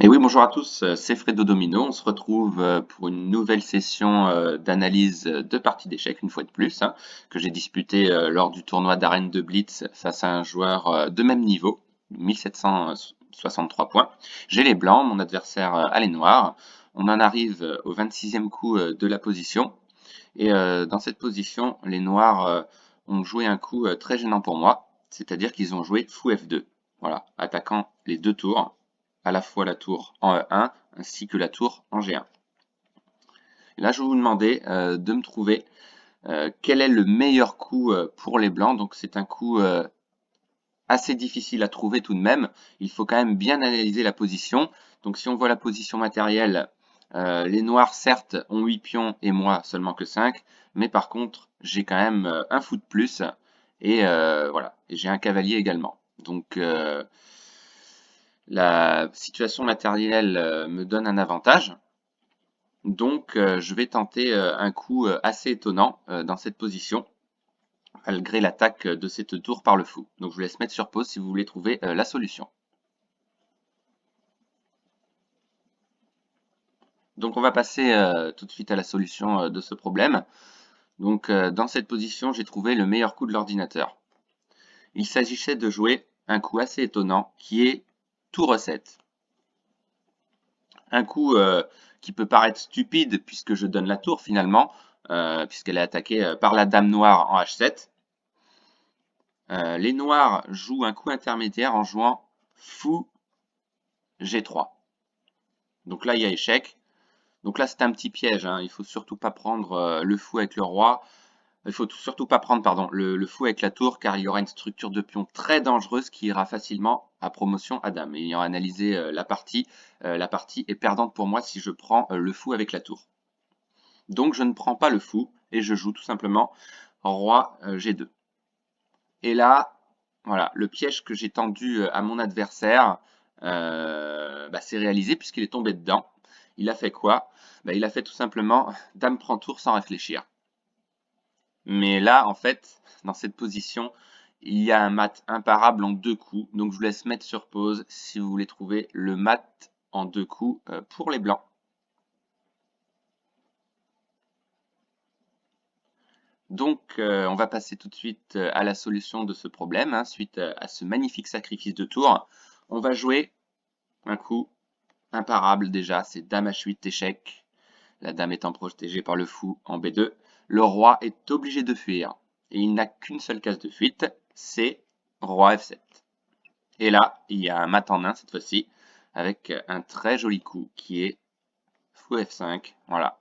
Et oui, bonjour à tous, c'est Fredo Domino. On se retrouve pour une nouvelle session d'analyse de parties d'échecs, une fois de plus, hein, que j'ai disputé lors du tournoi d'Arène de Blitz face à un joueur de même niveau, 1763 points. J'ai les blancs, mon adversaire a les noirs. On en arrive au 26e coup de la position. Et dans cette position, les noirs ont joué un coup très gênant pour moi, c'est-à-dire qu'ils ont joué fou F2. Voilà, attaquant les deux tours, à la fois la tour en E1 ainsi que la tour en G1. Et là, je vais vous demander de me trouver quel est le meilleur coup pour les blancs. Donc c'est un coup assez difficile à trouver tout de même. Il faut quand même bien analyser la position. Donc si on voit la position matérielle, les noirs certes ont 8 pions et moi seulement que 5, mais par contre j'ai quand même un fou de plus et voilà, et j'ai un cavalier également. Donc la situation matérielle me donne un avantage. Donc je vais tenter un coup assez étonnant dans cette position, malgré l'attaque de cette tour par le fou. Donc je vous laisse mettre sur pause si vous voulez trouver la solution. Donc on va passer tout de suite à la solution de ce problème. Donc dans cette position, j'ai trouvé le meilleur coup de l'ordinateur. Il s'agissait de jouer un coup assez étonnant qui est tour E7. Un coup qui peut paraître stupide puisque je donne la tour finalement, puisqu'elle est attaquée par la dame noire en H7. Les noirs jouent un coup intermédiaire en jouant fou G3. Donc là, il y a échec. Donc là, c'est un petit piège, hein. Il faut surtout pas prendre le fou avec le roi. Il faut surtout pas prendre, pardon, le fou avec la tour, car il y aura une structure de pion très dangereuse qui ira facilement à promotion à dame. Et ayant analysé la partie est perdante pour moi si je prends le fou avec la tour. Donc je ne prends pas le fou et je joue tout simplement roi G2. Et là, voilà, le piège que j'ai tendu à mon adversaire s'est réalisé puisqu'il est tombé dedans. Il a fait quoi? Il a fait tout simplement dame prend tour sans réfléchir. Mais là, en fait, dans cette position, il y a un mat imparable en deux coups. Donc je vous laisse mettre sur pause si vous voulez trouver le mat en deux coups pour les blancs. Donc on va passer tout de suite à la solution de ce problème, hein, suite à ce magnifique sacrifice de tour. On va jouer un coup imparable déjà, c'est dame H8 échec. La dame étant protégée par le fou en B2. Le roi est obligé de fuir. Et il n'a qu'une seule case de fuite, c'est roi F7. Et là, il y a un mat en 1 cette fois-ci, avec un très joli coup qui est fou F5. Voilà.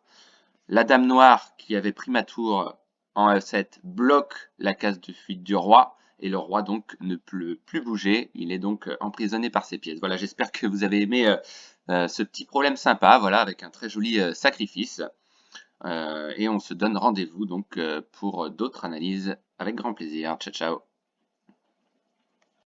La dame noire qui avait pris ma tour en E7 bloque la case de fuite du roi. Et le roi donc ne peut plus bouger. Il est donc emprisonné par ses pièces. Voilà, j'espère que vous avez aimé ce petit problème sympa, voilà, avec un très joli sacrifice. Et on se donne rendez-vous donc pour d'autres analyses avec grand plaisir. Ciao, ciao.